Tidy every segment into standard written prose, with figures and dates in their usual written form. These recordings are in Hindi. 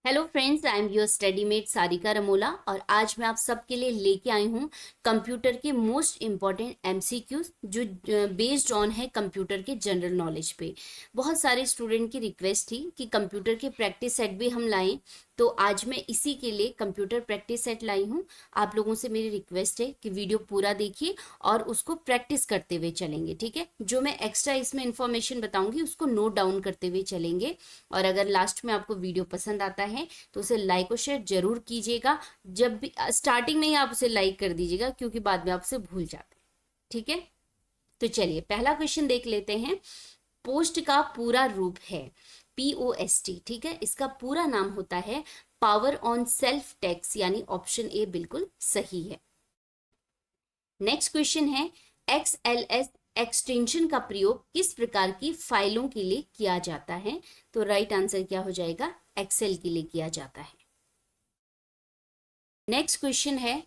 Hello friends, I am your study mate Sarika Ramola और आज मैं आप सबके लिए लेके आई हूँ कंप्यूटर के मोस्ट इम्पॉर्टेंट एमसीक्यूज जो बेस्ड ऑन है कंप्यूटर के जनरल नॉलेज पे। बहुत सारे स्टूडेंट की रिक्वेस्ट थी कि कंप्यूटर के प्रैक्टिस सेट भी हम लाएं, तो आज मैं इसी के लिए कंप्यूटर प्रैक्टिस सेट लाई हूँ। आप लोगों से मेरी रिक्वेस्ट है कि वीडियो पूरा देखिए और उसको प्रैक्टिस करते हुए चलेंगे, ठीक है। जो मैं एक्स्ट्रा इसमें इंफॉर्मेशन बताऊंगी उसको नोट डाउन करते हुए चलेंगे। और अगर लास्ट में आपको वीडियो पसंद आता है तो उसे लाइक और शेयर जरूर कीजिएगा। जब भी स्टार्टिंग में ही आप उसे लाइक कर दीजिएगा, क्योंकि बाद में आपसे भूल जाते हैं, ठीक है। तो चलिए पहला क्वेश्चन देख लेते हैं। पोस्ट का पूरा रूप है POST, ठीक है। इसका पूरा नाम होता है पावर ऑन सेल्फ टैक्स, यानी ऑप्शन ए बिल्कुल सही है। नेक्स्ट क्वेश्चन है XLS एक्सटेंशन का प्रयोग किस प्रकार की फाइलों के लिए किया जाता है? तो राइट आंसर क्या हो जाएगा? एक्सेल के लिए किया जाता है। नेक्स्ट क्वेश्चन है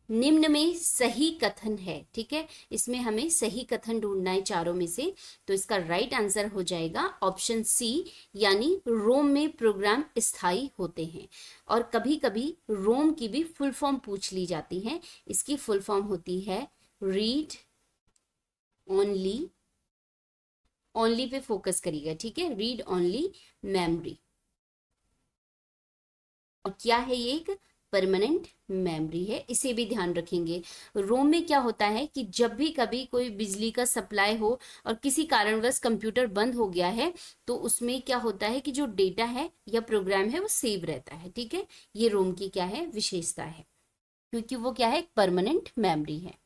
निम्न में सही कथन है, ठीक है। इसमें हमें सही कथन ढूंढना है चारों में से, तो इसका राइट आंसर हो जाएगा ऑप्शन सी, यानी रोम में प्रोग्राम स्थायी होते हैं। और कभी कभी रोम की भी फुल फॉर्म पूछ ली जाती है। इसकी फुल फॉर्म होती है read only, only pay focus करिएगा, ठीक है। Read only memory. और क्या है ये? एक परमानेंट मेमोरी है, इसे भी ध्यान रखेंगे। रोम में क्या होता है कि जब भी कभी कोई बिजली का सप्लाई हो और किसी कारणवश कंप्यूटर बंद हो गया है, तो उसमें क्या होता है कि जो डेटा है या प्रोग्राम है वो सेव रहता है, ठीक है। ये रोम की क्या है? विशेषता है, क्योंकि वो क्या है? एक परमानेंट मेमोरी है।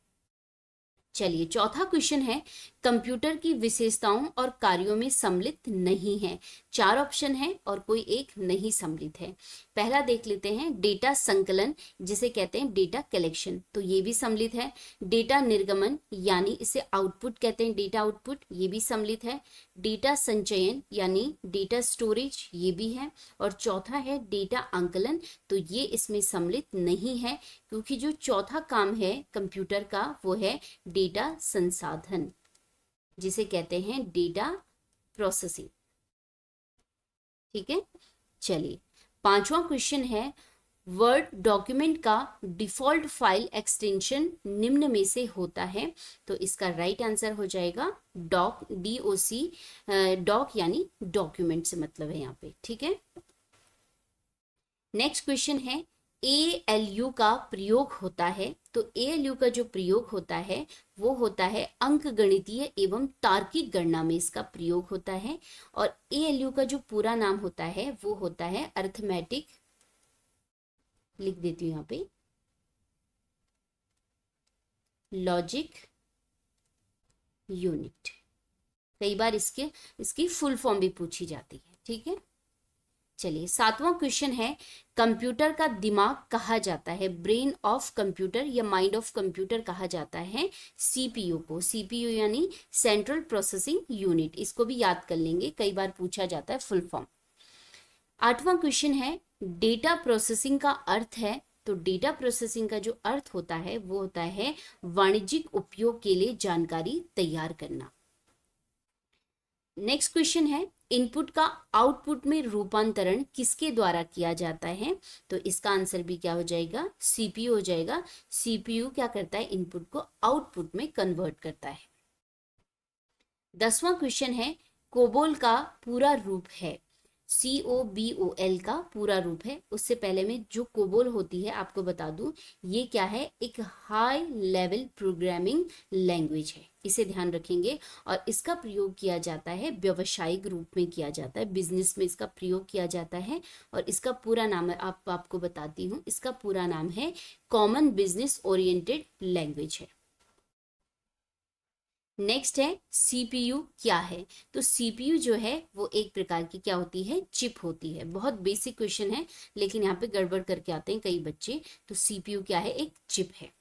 चलिए चौथा क्वेश्चन है कंप्यूटर की विशेषताओं और कार्यों में सम्मिलित नहीं है। चार ऑप्शन है और कोई एक नहीं सम्मिलित है। पहला देख लेते हैं डेटा संकलन, जिसे कहते हैं डेटा कलेक्शन, तो ये भी सम्मिलित है। डेटा निर्गमन, यानी इसे आउटपुट कहते हैं, डेटा आउटपुट, ये भी सम्मिलित है। डेटा संचयन यानी डेटा स्टोरेज, ये भी है। और चौथा है डेटा आंकलन, तो ये इसमें सम्मिलित नहीं है, क्योंकि जो चौथा काम है कंप्यूटर का वो है डेटा संसाधन, जिसे कहते हैं डेटा प्रोसेसिंग, ठीक है। चलिए पांचवा क्वेश्चन है वर्ड डॉक्यूमेंट का डिफॉल्ट फाइल एक्सटेंशन निम्न में से होता है? तो इसका राइट आंसर हो जाएगा डॉक, DOC, डॉक यानी डॉक्यूमेंट से मतलब है यहाँ पे, ठीक है। नेक्स्ट क्वेश्चन है ALU का प्रयोग होता है? तो ALU का जो प्रयोग होता है वो होता है अंक गणितीय एवं तार्किक गणना में इसका प्रयोग होता है। और ALU का जो पूरा नाम होता है वो होता है अर्थमेटिक, लिख देती हूँ यहाँ पे, लॉजिक यूनिट। कई बार इसकी फुल फॉर्म भी पूछी जाती है, ठीक है। चलिए सातवां क्वेश्चन है कंप्यूटर का दिमाग कहा जाता है? ब्रेन ऑफ कंप्यूटर या माइंड ऑफ कंप्यूटर कहा जाता है CPU को। CPU यानी सेंट्रल प्रोसेसिंग यूनिट, इसको भी याद कर लेंगे, कई बार पूछा जाता है फुल फॉर्म। आठवां क्वेश्चन है डेटा प्रोसेसिंग का अर्थ है? तो डेटा प्रोसेसिंग का जो अर्थ होता है वो होता है वाणिज्यिक उपयोग के लिए जानकारी तैयार करना। नेक्स्ट क्वेश्चन है इनपुट का आउटपुट में रूपांतरण किसके द्वारा किया जाता है? तो इसका आंसर भी क्या हो जाएगा? CPU हो जाएगा। CPU क्या करता है? इनपुट को आउटपुट में कन्वर्ट करता है। 10वां क्वेश्चन है कोबोल का पूरा रूप है? COBOL का पूरा रूप है। उससे पहले में जो कोबोल होती है आपको बता दूं, ये क्या है? एक हाई लेवल प्रोग्रामिंग लैंग्वेज है, इसे ध्यान रखेंगे। और इसका प्रयोग किया जाता है व्यावसायिक रूप में किया जाता है, बिजनेस में इसका प्रयोग किया जाता है। और इसका पूरा नाम है, आपको बताती हूँ, इसका पूरा नाम है कॉमन बिजनेस ओरिएंटेड लैंग्वेज है। नेक्स्ट है CPU क्या है? तो CPU जो है वो एक प्रकार की क्या होती है? चिप होती है। बहुत बेसिक क्वेश्चन है, लेकिन यहाँ पे गड़बड़ करके आते हैं कई बच्चे। तो CPU क्या है? एक चिप है।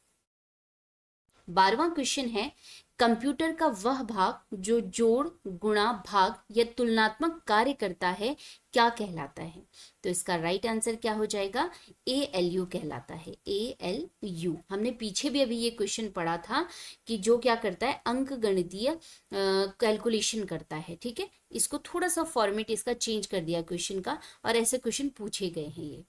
12वां क्वेश्चन है कंप्यूटर का वह भाग जो जोड़, गुणा, भाग या तुलनात्मक कार्य करता है क्या कहलाता है? तो इसका राइट आंसर क्या हो जाएगा? ALU कहलाता है। ALU हमने पीछे भी अभी ये क्वेश्चन पढ़ा था कि जो क्या करता है? अंक गणितीय कैलकुलेशन करता है, ठीक है। इसको थोड़ा सा फॉर्मेट इसका चेंज कर दिया क्वेश्चन का, और ऐसे क्वेश्चन पूछे गए हैं ये।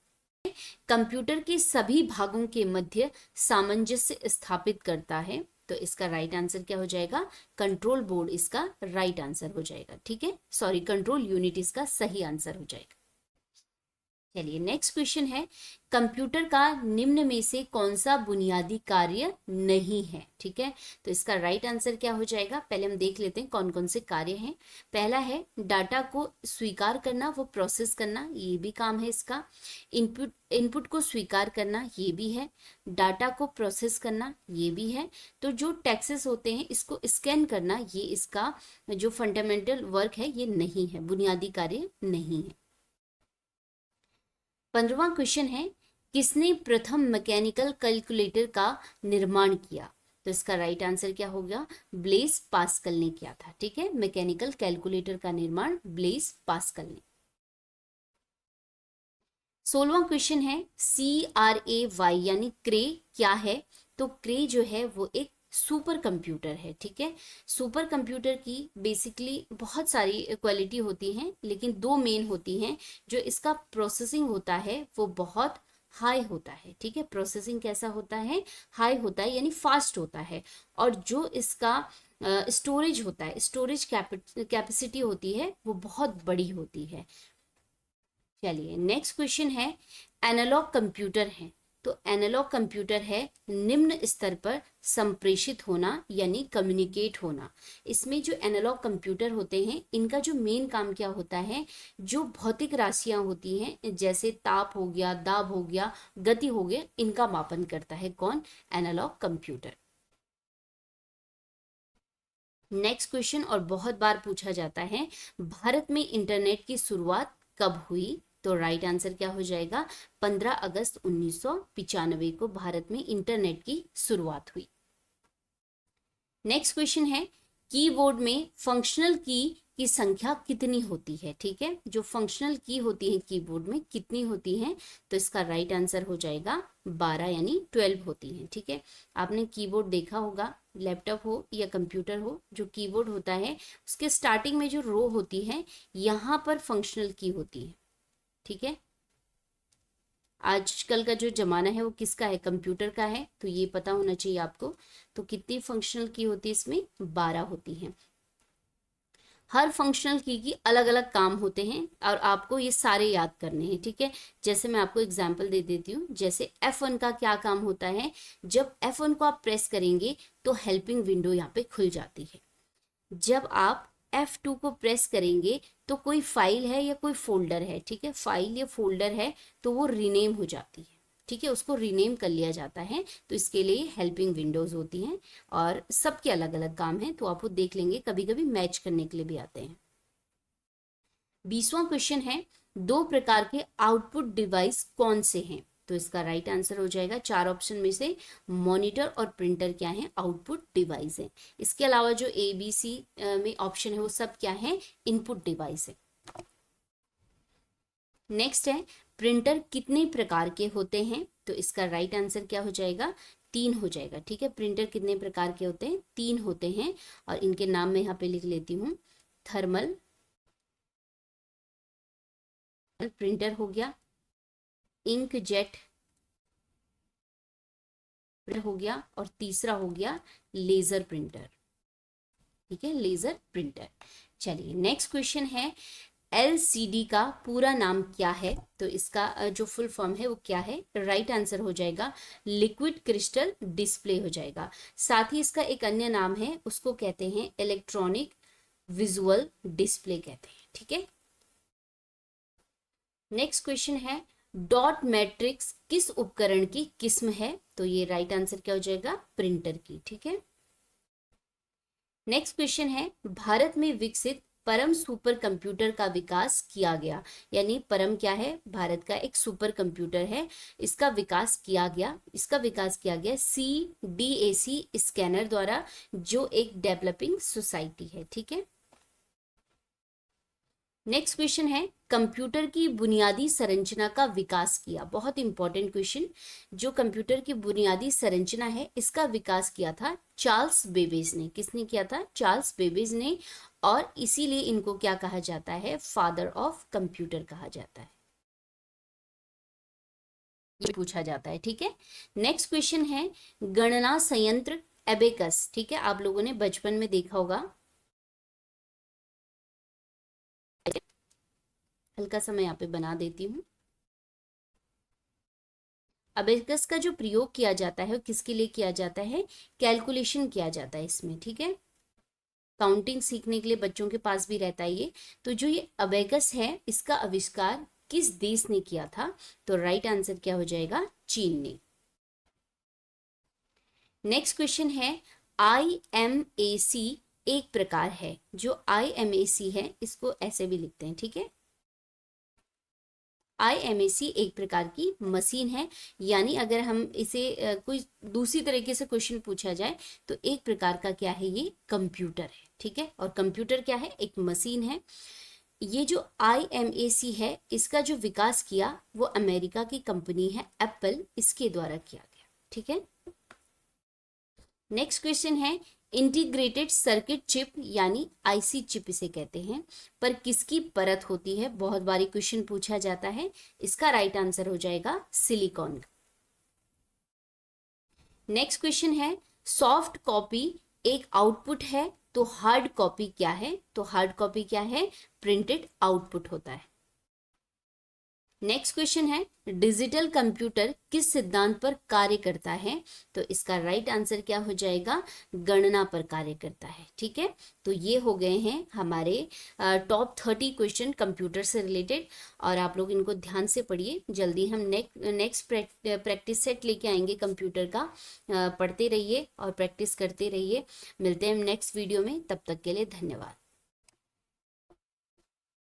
कंप्यूटर के सभी भागों के मध्य सामंजस्य स्थापित करता है, तो इसका राइट आंसर क्या हो जाएगा? कंट्रोल बोर्ड इसका राइट आंसर हो जाएगा। ठीक है, सॉरी, कंट्रोल यूनिट इसका सही आंसर हो जाएगा। चलिए नेक्स्ट क्वेश्चन है, कंप्यूटर का निम्न में से कौन सा बुनियादी कार्य नहीं है? ठीक है, तो इसका राइट आंसर क्या हो जाएगा? पहले हम देख लेते हैं कौन कौन से कार्य हैं। पहला है डाटा को स्वीकार करना, वो प्रोसेस करना, ये भी काम है इसका। इनपुट को स्वीकार करना, ये भी है। डाटा को प्रोसेस करना, ये भी है। तो जो टैक्सेस होते हैं इसको स्कैन करना, ये इसका जो फंडामेंटल वर्क है ये नहीं है, बुनियादी कार्य नहीं है। 15वां क्वेश्चन है, किसने प्रथम मैकेनिकल कैलकुलेटर का निर्माण किया? तो इसका राइट आंसर क्या होगा? ब्लेस पास्कल ने किया था। ठीक है, मैकेनिकल कैलकुलेटर का निर्माण ब्लेस पास्कल ने। 16वां क्वेश्चन है, CRAY यानी क्रे क्या है? तो क्रे जो है वो एक सुपर कंप्यूटर है। ठीक है, सुपर कंप्यूटर की बेसिकली बहुत सारी क्वालिटी होती हैं, लेकिन दो मेन होती हैं। जो इसका प्रोसेसिंग होता है वो बहुत हाई होता है। ठीक है, प्रोसेसिंग कैसा होता है? हाई होता है, यानी फास्ट होता है। और जो इसका स्टोरेज होता है, स्टोरेज कैपेसिटी होती है वो बहुत बड़ी होती है। चलिए नेक्स्ट क्वेश्चन है, एनालॉग कंप्यूटर है। तो एनालॉग कंप्यूटर है निम्न स्तर पर संप्रेषित होना यानी कम्युनिकेट होना। इसमें जो एनालॉग कंप्यूटर होते हैं इनका जो मेन काम क्या होता है? जो भौतिक राशियां होती हैं, जैसे ताप हो गया, दाब हो गया, गति हो गया, इनका मापन करता है कौन? Analogue computer. नेक्स्ट क्वेश्चन, और बहुत बार पूछा जाता है, भारत में इंटरनेट की शुरुआत कब हुई? तो राइट आंसर क्या हो जाएगा? 15 अगस्त 1995 को भारत में इंटरनेट की शुरुआत हुई। नेक्स्ट क्वेश्चन है, कीबोर्ड में फंक्शनल की संख्या कितनी होती है? ठीक है, जो फंक्शनल की होती है कीबोर्ड में कितनी होती है? तो इसका राइट आंसर हो जाएगा 12 यानी 12 होती है। ठीक है, आपने कीबोर्ड देखा होगा, लैपटॉप हो या कंप्यूटर हो, जो कीबोर्ड होता है उसके स्टार्टिंग में जो रो होती है यहाँ पर फंक्शनल की होती है। ठीक है, आजकल का जो जमाना है वो किसका है? कंप्यूटर का है, तो ये पता होना चाहिए आपको। तो कितनी फंक्शनल की होती है? इसमें 12 होती हैं। हर फंक्शनल की अलग अलग काम होते हैं और आपको ये सारे याद करने हैं। ठीक है, जैसे मैं आपको एग्जांपल दे देती हूँ। जैसे F1 का क्या काम होता है? जब F1 को आप प्रेस करेंगे तो हेल्पिंग विंडो यहाँ पे खुल जाती है। जब आप F2 को प्रेस करेंगे तो कोई फाइल है या कोई फोल्डर है, ठीक है, फाइल या फोल्डर है तो वो रीनेम हो जाती है। ठीक है, उसको रीनेम कर लिया जाता है। तो इसके लिए हेल्पिंग विंडोज होती हैं और सबके अलग अलग काम हैं, तो आप वो देख लेंगे, कभी कभी मैच करने के लिए भी आते हैं। 20वां क्वेश्चन है, दो प्रकार के आउटपुट डिवाइस कौन से हैं? तो इसका राइट आंसर हो जाएगा, 4 ऑप्शन में से मॉनिटर और प्रिंटर क्या है? आउटपुट डिवाइस है। इसके अलावा जो ABC में ऑप्शन है वो सब क्या है? इनपुट डिवाइस है। नेक्स्ट है, प्रिंटर कितने प्रकार के होते हैं? तो इसका राइट आंसर क्या हो जाएगा? 3 हो जाएगा। ठीक है, प्रिंटर कितने प्रकार के होते हैं? 3 होते हैं, और इनके नाम मैं यहाँ पे लिख लेती हूँ। थर्मल प्रिंटर हो गया, इंक जेट प्रिंटर हो गया, और तीसरा हो गया लेजर प्रिंटर। ठीक है, लेजर प्रिंटर। चलिए नेक्स्ट क्वेश्चन है, LCD का पूरा नाम क्या है? तो इसका जो फुल फॉर्म है वो क्या है? राइट आंसर हो जाएगा लिक्विड क्रिस्टल डिस्प्ले हो जाएगा। साथ ही इसका एक अन्य नाम है, उसको कहते हैं इलेक्ट्रॉनिक विजुअल डिस्प्ले कहते हैं। ठीक है, नेक्स्ट क्वेश्चन है, डॉट मैट्रिक्स किस उपकरण की किस्म है? तो ये राइट आंसर क्या हो जाएगा? प्रिंटर की। ठीक है, नेक्स्ट क्वेश्चन है, भारत में विकसित परम सुपर कंप्यूटर का विकास किया गया। यानी परम क्या है? भारत का एक सुपर कंप्यूटर है, इसका विकास किया गया। CDAC स्कैनर द्वारा, जो एक डेवलपिंग सोसाइटी है। ठीक है, नेक्स्ट क्वेश्चन है, कंप्यूटर की बुनियादी संरचना का विकास किया। बहुत इंपॉर्टेंट क्वेश्चन। जो कंप्यूटर की बुनियादी संरचना है इसका विकास किया था चार्ल्स बेबेज ने। किसने किया था? चार्ल्स बेबेज ने। और इसीलिए इनको क्या कहा जाता है, फादर ऑफ कंप्यूटर कहा जाता है, ये पूछा जाता है। ठीक है, नेक्स्ट क्वेश्चन है गणना संयंत्र एबेकस। ठीक है, आप लोगों ने बचपन में देखा होगा। हल्का सा मैं यहाँ पे बना देती हूँ। अबेकस का जो प्रयोग किया जाता है वो किसके लिए किया जाता है, कैलकुलेशन किया जाता है इसमें। ठीक है, काउंटिंग सीखने के लिए बच्चों के पास भी रहता है ये। तो जो ये अबेकस है इसका आविष्कार किस देश ने किया था, तो राइट आंसर क्या हो जाएगा, चीन ने। नेक्स्ट क्वेश्चन है IMAC एक प्रकार है, जो IMAC है इसको ऐसे भी लिखते हैं। ठीक है, IMAC एक प्रकार की मशीन है, यानी अगर हम इसे कोई दूसरी तरीके से क्वेश्चन पूछा जाए तो एक प्रकार का क्या है, ये कंप्यूटर है। ठीक है, और कंप्यूटर क्या है, एक मशीन है। ये जो IMAC है इसका जो विकास किया वो अमेरिका की कंपनी है एप्पल, इसके द्वारा किया गया। ठीक है, नेक्स्ट क्वेश्चन है इंटीग्रेटेड सर्किट चिप यानी IC चिप इसे कहते हैं, पर किसकी परत होती है, बहुत बारी क्वेश्चन पूछा जाता है। इसका राइट आंसर हो जाएगा सिलिकॉन का। नेक्स्ट क्वेश्चन है सॉफ्ट कॉपी एक आउटपुट है तो हार्ड कॉपी क्या है, तो हार्ड कॉपी क्या है, प्रिंटेड आउटपुट होता है। नेक्स्ट क्वेश्चन है डिजिटल कंप्यूटर किस सिद्धांत पर कार्य करता है, तो इसका राइट आंसर क्या हो जाएगा, गणना पर कार्य करता है। ठीक है, तो ये हो गए हैं हमारे टॉप 30 क्वेश्चन कंप्यूटर से रिलेटेड, और आप लोग इनको ध्यान से पढ़िए। जल्दी हम नेक्स्ट प्रैक्टिस सेट लेके आएंगे कंप्यूटर का, पढ़ते रहिए और प्रैक्टिस करते रहिए। मिलते हैं हम नेक्स्ट वीडियो में, तब तक के लिए धन्यवाद।